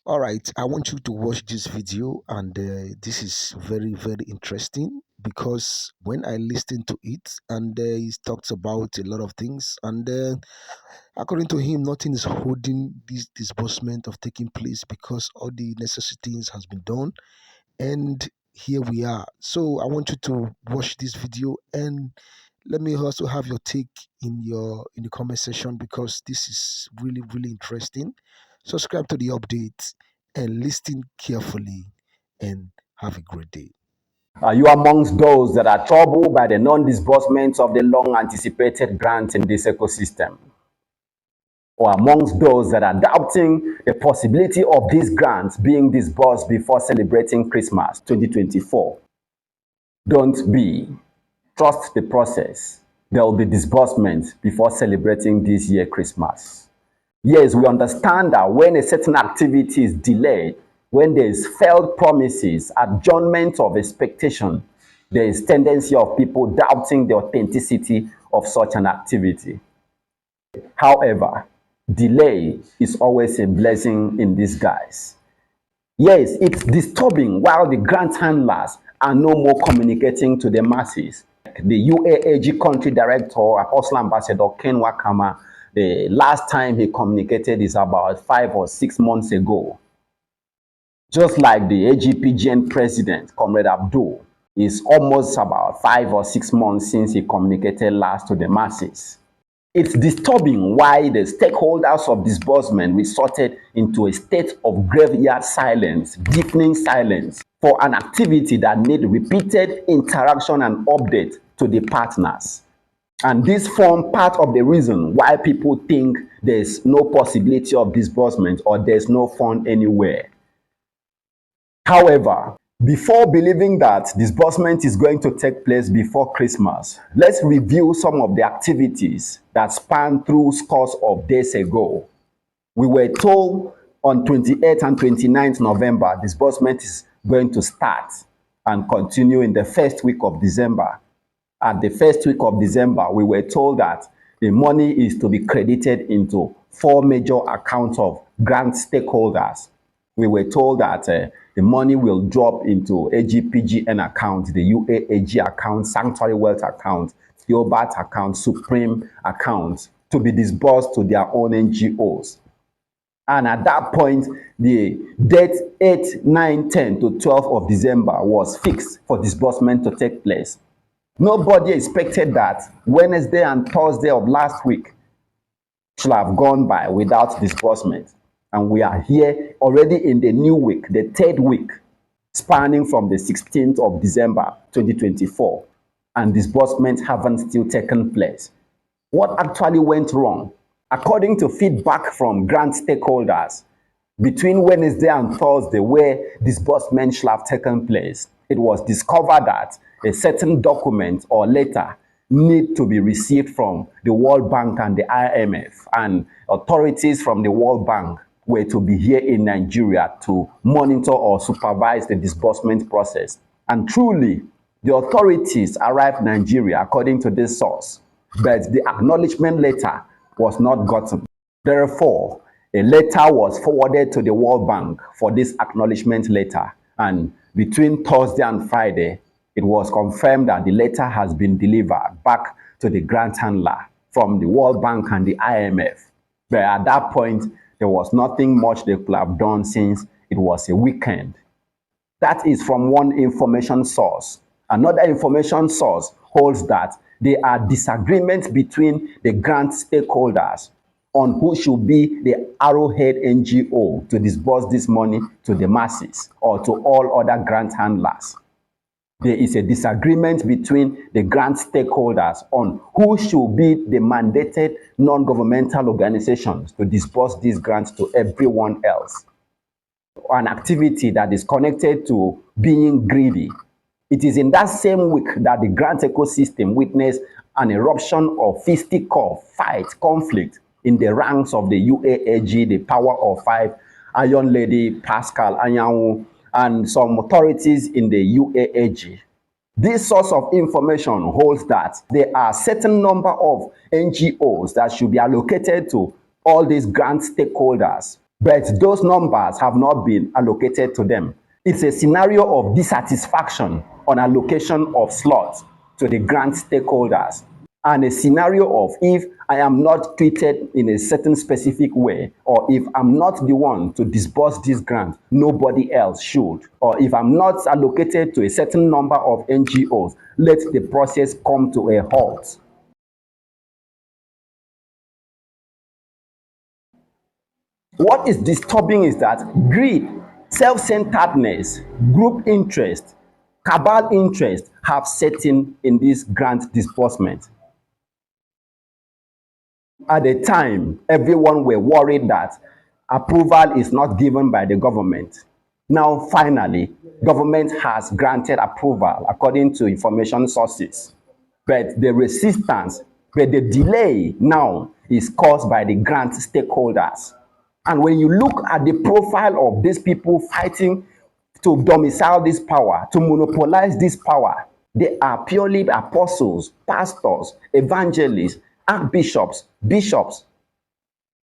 All right, I want you to watch this video, and this is very, very interesting because when I listened to it, and he talks about a lot of things, and according to him, nothing is holding this disbursement of taking place because all the necessary things has been done, and here we are. So I want you to watch this video, and let me also have your take in the comment section because this is really, really interesting. Subscribe to the updates and listen carefully, and have a great day. Are you amongst those that are troubled by the non-disbursement of the long-anticipated grants in this ecosystem? Or amongst those that are doubting the possibility of these grants being disbursed before celebrating Christmas 2024? Don't be. Trust the process. There will be disbursement before celebrating this year Christmas. Yes, we understand that when a certain activity is delayed, when there is failed promises, adjournment of expectation, there is tendency of people doubting the authenticity of such an activity. However, delay is always a blessing in disguise. Yes, it's disturbing while the grant handlers are no more communicating to the masses. The UAAG country director, Apostle Ambassador Ken Wakama, the last time he communicated is about 5 or 6 months ago. Just like the AGPGN president, Comrade Abdul, is almost about 5 or 6 months since he communicated last to the masses. It's disturbing why the stakeholders of disbursement resorted into a state of graveyard silence, deafening silence, for an activity that need repeated interaction and update to the partners. And this form part of the reason why people think there's no possibility of disbursement or there's no fund anywhere. However, before believing that disbursement is going to take place before Christmas, let's review some of the activities that span through scores of days ago. We were told on 28th and 29th November, disbursement is going to start and continue in the first week of December. At the first week of December, we were told that the money is to be credited into 4 major accounts of grant stakeholders. We were told that the money will drop into AGPGN account, the UAAG account, Sanctuary Wealth account, Theobarth account, Supreme account, to be disbursed to their own NGOs. And at that point, the date 8, 9, 10 to 12 of December was fixed for disbursement to take place. Nobody expected that Wednesday and Thursday of last week should have gone by without disbursement. And we are here already in the new week, the 3rd week, spanning from the 16th of December 2024, and disbursements haven't still taken place. What actually went wrong? According to feedback from grant stakeholders, between Wednesday and Thursday, where disbursement should have taken place, it was discovered that a certain document or letter need to be received from the World Bank and the IMF, and authorities from the World Bank were to be here in Nigeria to monitor or supervise the disbursement process. And truly, the authorities arrived in Nigeria according to this source, but the acknowledgement letter was not gotten. Therefore, a letter was forwarded to the World Bank for this acknowledgement letter, and between Thursday and Friday, it was confirmed that the letter has been delivered back to the grant handler from the World Bank and the IMF. But at that point, there was nothing much they could have done since it was a weekend. That is from one information source. Another information source holds that there are disagreements between the grant stakeholders on who should be the arrowhead NGO to disburse this money to the masses or to all other grant handlers. There is a disagreement between the grant stakeholders on who should be the mandated non-governmental organizations to disburse these grants to everyone else. An activity that is connected to being greedy. It is in that same week that the grant ecosystem witnessed an eruption of fisticuff, fight, conflict in the ranks of the UAAG, the Power of Five, Iron Lady, Pascal Anyanwu, and some authorities in the UAAG. This source of information holds that there are a certain number of NGOs that should be allocated to all these grant stakeholders but those numbers have not been allocated to them. It's a scenario of dissatisfaction on allocation of slots to the grant stakeholders, and a scenario of if I am not treated in a certain specific way, or if I'm not the one to disburse this grant, nobody else should, or if I'm not allocated to a certain number of NGOs, let the process come to a halt. What is disturbing is that greed, self-centeredness, group interest, cabal interest have set in this grant disbursement. At the time, everyone were worried that approval is not given by the government. Now, finally, government has granted approval according to information sources. But the resistance, but the delay now is caused by the grant stakeholders. And when you look at the profile of these people fighting to domicile this power, to monopolize this power, they are purely apostles, pastors, evangelists, archbishops, bishops,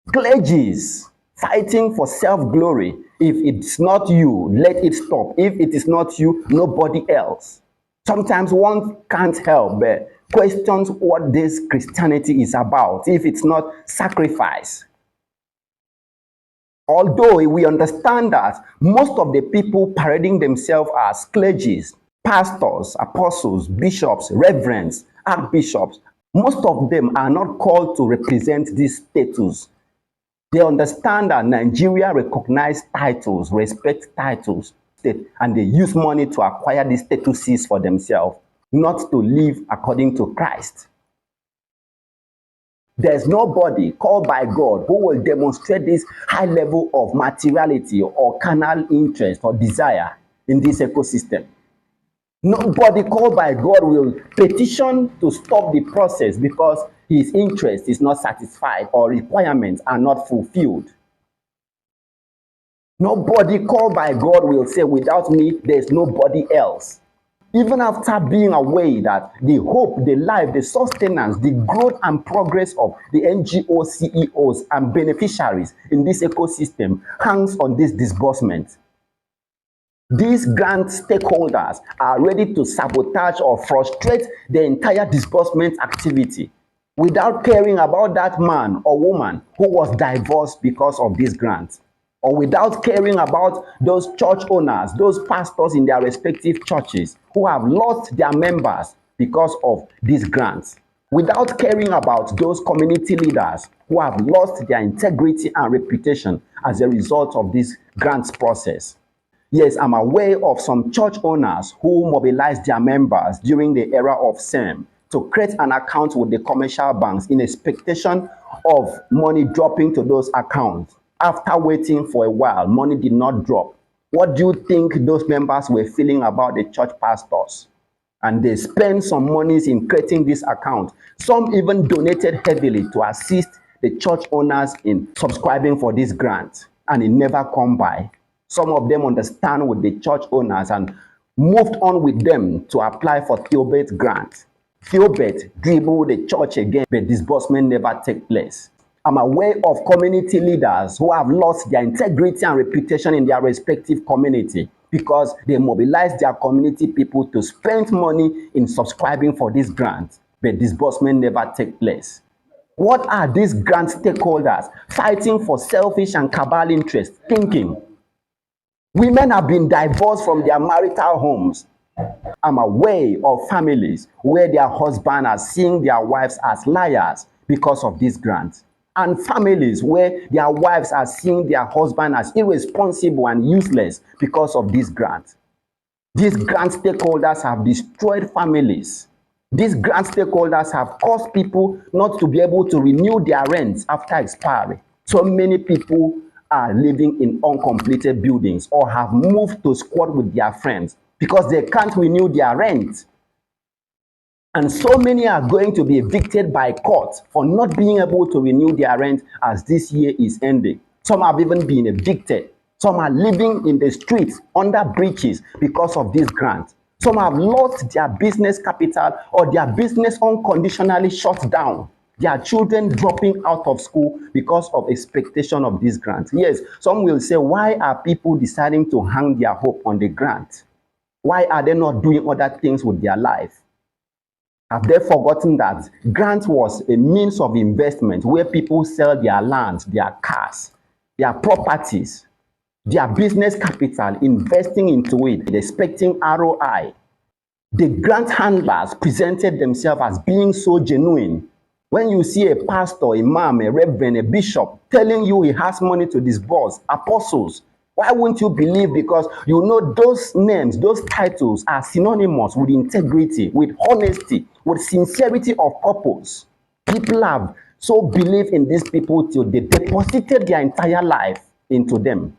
clergies, fighting for self-glory. If it's not you, let it stop. If it is not you, nobody else. Sometimes one can't help but questions what this Christianity is about, if it's not sacrifice. Although we understand that most of the people parading themselves as clergies, pastors, apostles, bishops, reverends, archbishops, most of them are not called to represent this status. They understand that Nigeria recognizes titles, respect titles, and they use money to acquire these statuses for themselves, not to live according to Christ. There's nobody called by God who will demonstrate this high level of materiality or carnal interest or desire in this ecosystem. Nobody called by God will petition to stop the process because his interest is not satisfied or requirements are not fulfilled. Nobody called by God will say, without me, there's nobody else. Even after being aware that the hope, the life, the sustenance, the growth and progress of the NGO CEOs and beneficiaries in this ecosystem hangs on this disbursement. These grant stakeholders are ready to sabotage or frustrate the entire disbursement activity without caring about that man or woman who was divorced because of this grant, or without caring about those church owners, those pastors in their respective churches who have lost their members because of these grants, without caring about those community leaders who have lost their integrity and reputation as a result of this grants process. Yes, I'm aware of some church owners who mobilized their members during the era of SEM to create an account with the commercial banks in expectation of money dropping to those accounts. After waiting for a while, money did not drop. What do you think those members were feeling about the church pastors? And they spent some monies in creating this account. Some even donated heavily to assist the church owners in subscribing for this grant, and it never come by. Some of them understand with the church owners and moved on with them to apply for Theobarth grant. Theobarth dribbled the church again, but disbursement never take place. I'm aware of community leaders who have lost their integrity and reputation in their respective community because they mobilized their community people to spend money in subscribing for this grant, but disbursement never take place. What are these grant stakeholders fighting for selfish and cabal interest thinking? Women have been divorced from their marital homes. I'm aware of families where their husband are seeing their wives as liars because of this grant, and families where their wives are seeing their husband as irresponsible and useless because of this grant. These grant stakeholders have destroyed families. These grant stakeholders have caused people not to be able to renew their rents after expiry. So many people are living in uncompleted buildings or have moved to squat with their friends because they can't renew their rent. And so many are going to be evicted by court for not being able to renew their rent as this year is ending. Some have even been evicted. Some are living in the streets under bridges because of this grant. Some have lost their business capital or their business unconditionally shut down Their children dropping out of school because of expectation of this grant. Yes, some will say, why are people deciding to hang their hope on the grant? Why are they not doing other things with their life? Have they forgotten that grant was a means of investment where people sell their land, their cars, their properties, their business capital, investing into it, expecting ROI? The grant handlers presented themselves as being so genuine. When you see a pastor, imam, a reverend, a bishop telling you he has money to disburse, apostles, why won't you believe? Because you know those names, those titles are synonymous with integrity, with honesty, with sincerity of purpose. People have so believed in these people till they deposited their entire life into them.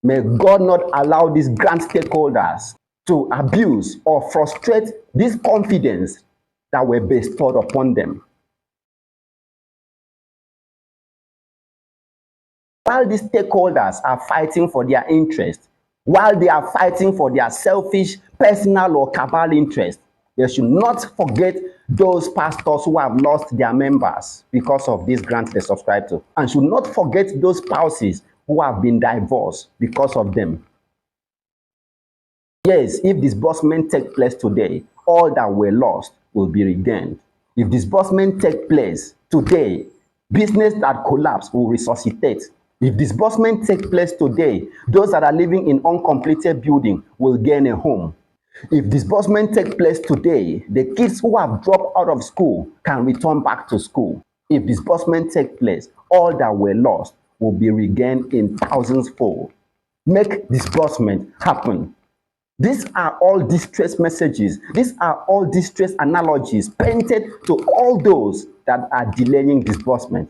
May God not allow these grant stakeholders to abuse or frustrate this confidence that were bestowed upon them. While these stakeholders are fighting for their interest, while they are fighting for their selfish, personal, or cabal interest, they should not forget those pastors who have lost their members because of this grant they subscribe to, and should not forget those spouses who have been divorced because of them. Yes, if disbursement take place today, all that were lost will be regained. If disbursement take place today, business that collapsed will resuscitate. If disbursement take place today, those that are living in uncompleted building will gain a home. If disbursement take place today, the kids who have dropped out of school can return back to school. If disbursement take place, all that were lost will be regained in thousands fold. Make disbursement happen. These are all distress messages. These are all distress analogies painted to all those that are delaying disbursement.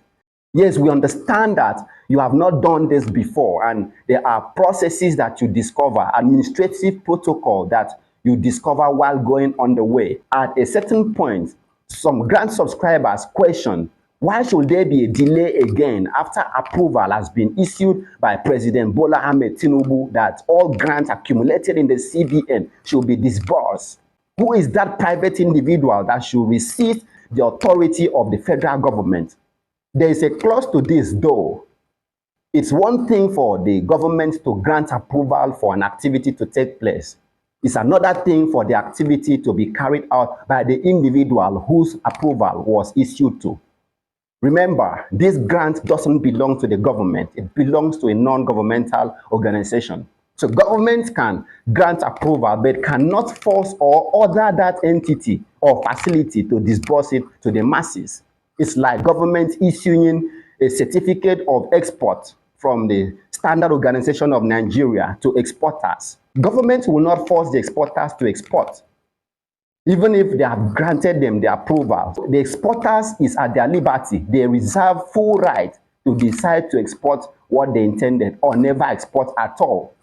Yes, we understand that you have not done this before, and there are processes that you discover, administrative protocol that you discover while going on the way. At a certain point, some grant subscribers question, why should there be a delay again after approval has been issued by President Bola Ahmed Tinubu that all grants accumulated in the CBN should be disbursed? Who is that private individual that should resist the authority of the federal government? There is a clause to this, though. It's one thing for the government to grant approval for an activity to take place. It's another thing for the activity to be carried out by the individual whose approval was issued to. Remember, this grant doesn't belong to the government. It belongs to a non-governmental organization. So government can grant approval, but cannot force or order that entity or facility to disburse it to the masses. It's like government issuing a certificate of export from the Standard Organization of Nigeria to exporters. Government will not force the exporters to export. Even if they have granted them the approval, the exporters is at their liberty. They reserve full right to decide to export what they intended or never export at all.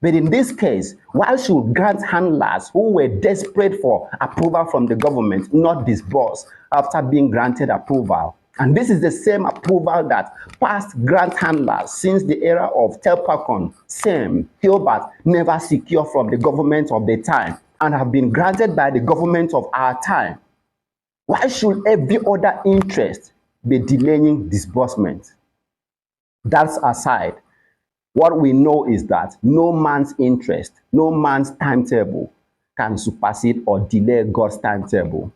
But in this case, why should grant handlers who were desperate for approval from the government not disburse after being granted approval? And this is the same approval that past grant handlers since the era of Telpacon, SEM, Theobarth never secured from the government of the time and have been granted by the government of our time. Why should every other interest be delaying disbursement? That's aside. What we know is that no man's interest, no man's timetable can supersede or delay God's timetable.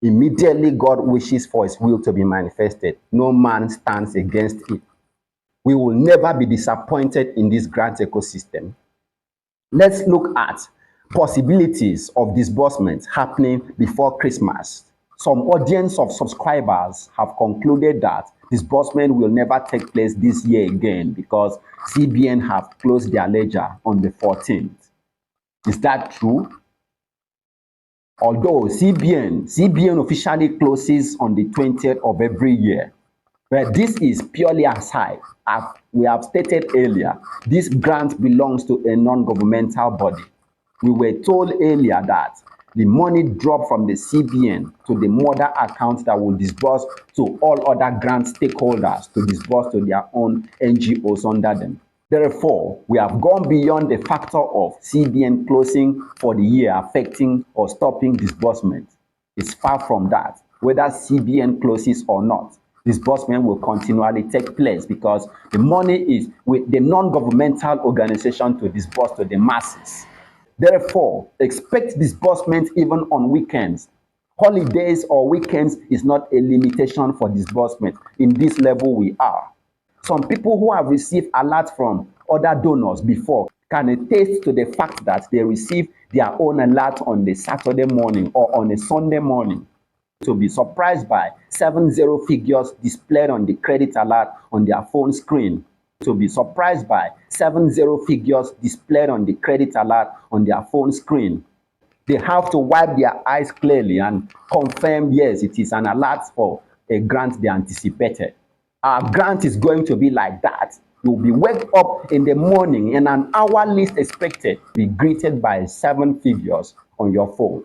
Immediately God wishes for his will to be manifested, no man stands against it. We will never be disappointed in this grant ecosystem. Let's look at possibilities of disbursement happening before Christmas. Some audience of subscribers have concluded that disbursement will never take place this year again because CBN have closed their ledger on the 14th. Is that true? Although CBN officially closes on the 20th of every year, but this is purely aside. As we have stated earlier, this grant belongs to a non-governmental body. We were told earlier that the money dropped from the CBN to the mother account that will disburse to all other grant stakeholders to disburse to their own NGOs under them. Therefore, we have gone beyond the factor of CBN closing for the year affecting or stopping disbursement. It's far from that. whether CBN closes or not. Disbursement will continually take place because the money is with the non-governmental organization to disburse to the masses. Therefore, expect disbursement even on weekends. Holidays or weekends is not a limitation for disbursement in this level we are. Some people who have received alert from other donors before can attest to the fact that they receive their own alert on the Saturday morning or on a Sunday morning. To be surprised by 70 figures displayed on the credit alert on their phone screen. To be surprised by 70 figures displayed on the credit alert on their phone screen. They have to wipe their eyes clearly and confirm, yes, it is an alert for a grant they anticipated. Our grant is going to be like that. You'll be wake up in the morning and an hour least expected, be greeted by 7 figures on your phone.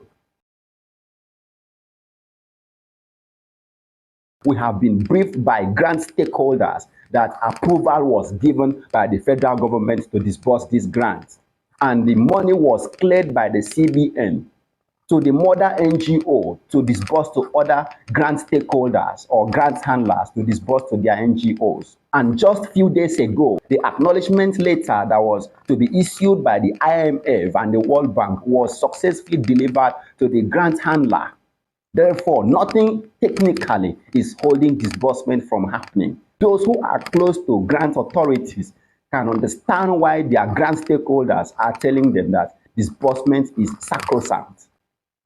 We have been briefed by grant stakeholders that approval was given by the federal government to disburse these grants, and the money was cleared by the CBN to the mother NGO to disburse to other grant stakeholders or grant handlers to disburse to their NGOs. And just a few days ago, the acknowledgement letter that was to be issued by the IMF and the World Bank was successfully delivered to the grant handler. Therefore, nothing technically is holding disbursement from happening. Those who are close to grant authorities can understand why their grant stakeholders are telling them that disbursement is sacrosanct.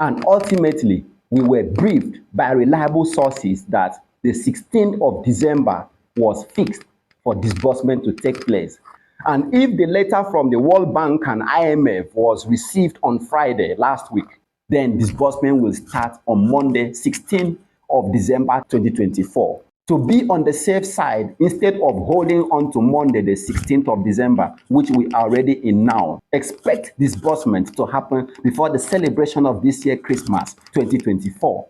And ultimately, we were briefed by reliable sources that the 16th of December was fixed for disbursement to take place. And if the letter from the World Bank and IMF was received on Friday last week, then disbursement will start on Monday, 16th of December 2024. To be on the safe side, instead of holding on to Monday, the 16th of December, which we are already in now, expect disbursement to happen before the celebration of this year, Christmas 2024.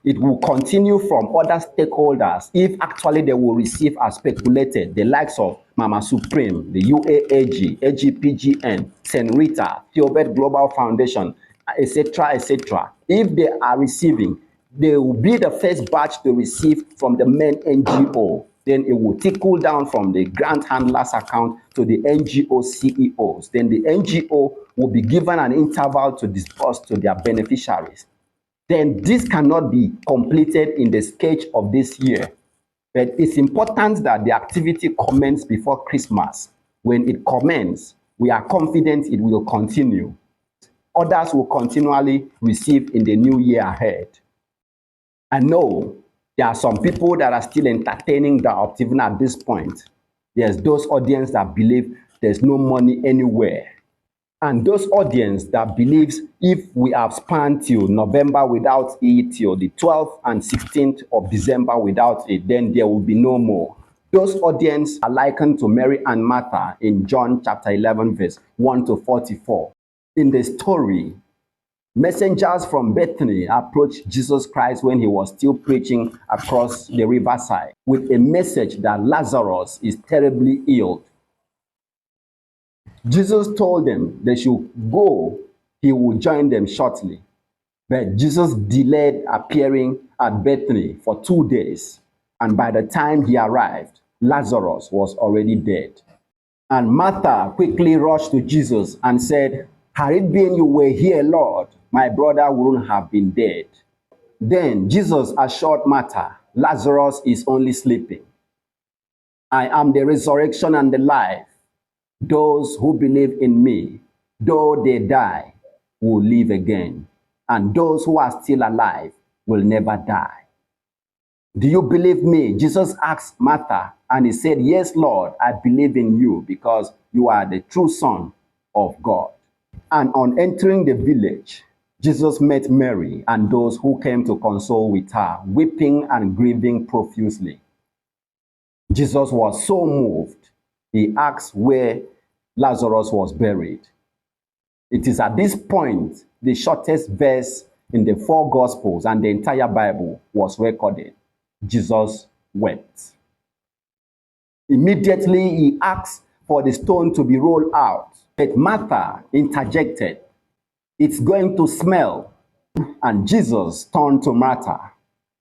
It will continue from other stakeholders if actually they will receive as speculated, the likes of Mama Supreme, the UAAG, AGPGN, St. Rita, Theobarth Global Foundation, etc., etc. If they are receiving, they will be the first batch to receive from the main NGO. Then it will trickle down from the grant handlers account to the NGO CEOs. Then the NGO will be given an interval to disburse to their beneficiaries. Then this cannot be completed in the sketch of this year. But it's important that the activity commences before Christmas. When it commences, we are confident it will continue. Others will continually receive in the new year ahead. I know there are some people that are still entertaining doubt even at this point. There's those audience that believe there's no money anywhere. And those audience that believes if we have spanned till November without it, till the 12th and 16th of December without it, then there will be no more. Those audience are likened to Mary and Martha in John chapter 11, verse 1 to 44. In the story, messengers from Bethany approached Jesus Christ when he was still preaching across the riverside with a message that Lazarus is terribly ill. Jesus told them they should go, he would join them shortly. But Jesus delayed appearing at Bethany for 2 days, and by the time he arrived, Lazarus was already dead. And Martha quickly rushed to Jesus and said, "Had it been you were here, Lord, my brother wouldn't have been dead." Then Jesus assured Martha, "Lazarus is only sleeping. I am the resurrection and the life. Those who believe in me, though they die, will live again. And those who are still alive will never die." "Do you believe me?" Jesus asked Martha, and he said, "Yes, Lord, I believe in you because you are the true Son of God." And on entering the village, Jesus met Mary and those who came to console with her, weeping and grieving profusely. Jesus was so moved, he asked where Lazarus was buried. It is at this point the shortest verse in the 4 Gospels and the entire Bible was recorded. Jesus wept. Immediately he asked for the stone to be rolled out, but Martha interjected, "It's going to smell." And Jesus turned to Martha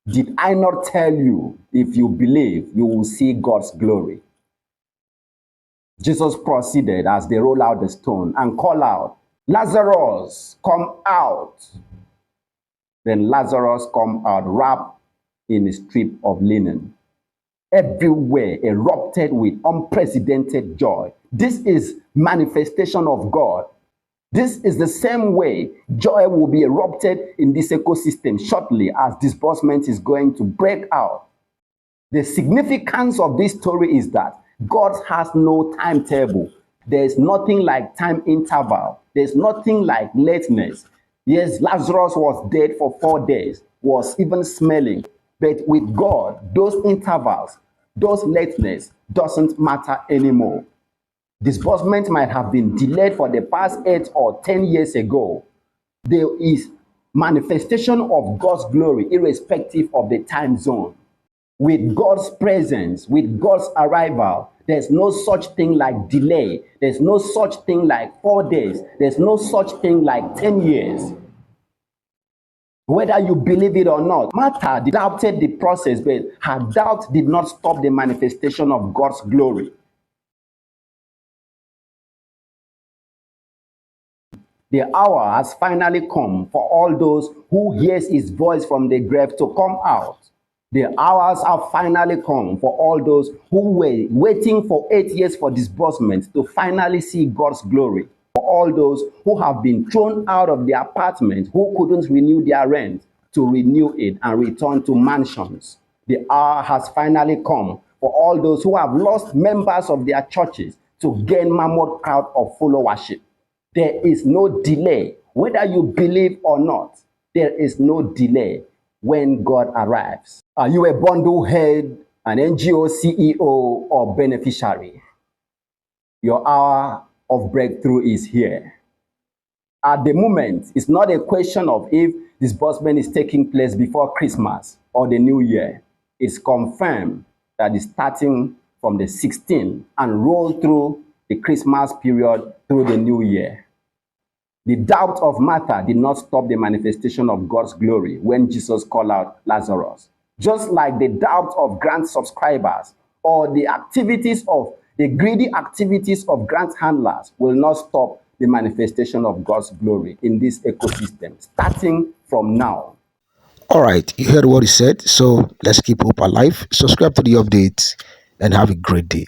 Did I not tell you, if you believe, you will see God's glory? Jesus proceeded as they roll out the stone and call out, Lazarus, come out. Then Lazarus come out wrapped in a strip of linen. Everywhere erupted with unprecedented joy. This is manifestation of God. This is the same way joy will be erupted in this ecosystem shortly as disbursement is going to break out. The significance of this story is that God has no timetable. There's nothing like time interval. There's nothing like lateness. Yes, Lazarus was dead for 4 days, was even smelling. But with God, those intervals, those lateness doesn't matter anymore. Disbursement might have been delayed for the past 8 or 10 years ago. There is manifestation of God's glory irrespective of the time zone. With God's presence, with God's arrival, there's no such thing like delay. There's no such thing like 4 days. There's no such thing like 10 years. Whether you believe it or not, Martha doubted the process, but her doubt did not stop the manifestation of God's glory. The hour has finally come for all those who hears his voice from the grave to come out. The hours have finally come for all those who were waiting for 8 years for disbursement to finally see God's glory. For all those who have been thrown out of their apartment, who couldn't renew their rent, to renew it and return to mansions. The hour has finally come for all those who have lost members of their churches to gain mammoth crowd of followership. There is no delay, whether you believe or not. There is no delay when God arrives. Are you a bundle head, an NGO CEO, or beneficiary? Your hour of breakthrough is here. At the moment, it's not a question of if disbursement is taking place before Christmas or the New Year. It's confirmed that it's starting from the 16th and roll through the Christmas period through the New Year. The doubt of Martha did not stop the manifestation of God's glory when Jesus called out Lazarus. Just like the doubt of grant subscribers or the greedy activities of grant handlers will not stop the manifestation of God's glory in this ecosystem, starting from now. All right, you heard what he said. So let's keep hope alive. Subscribe to the updates and have a great day.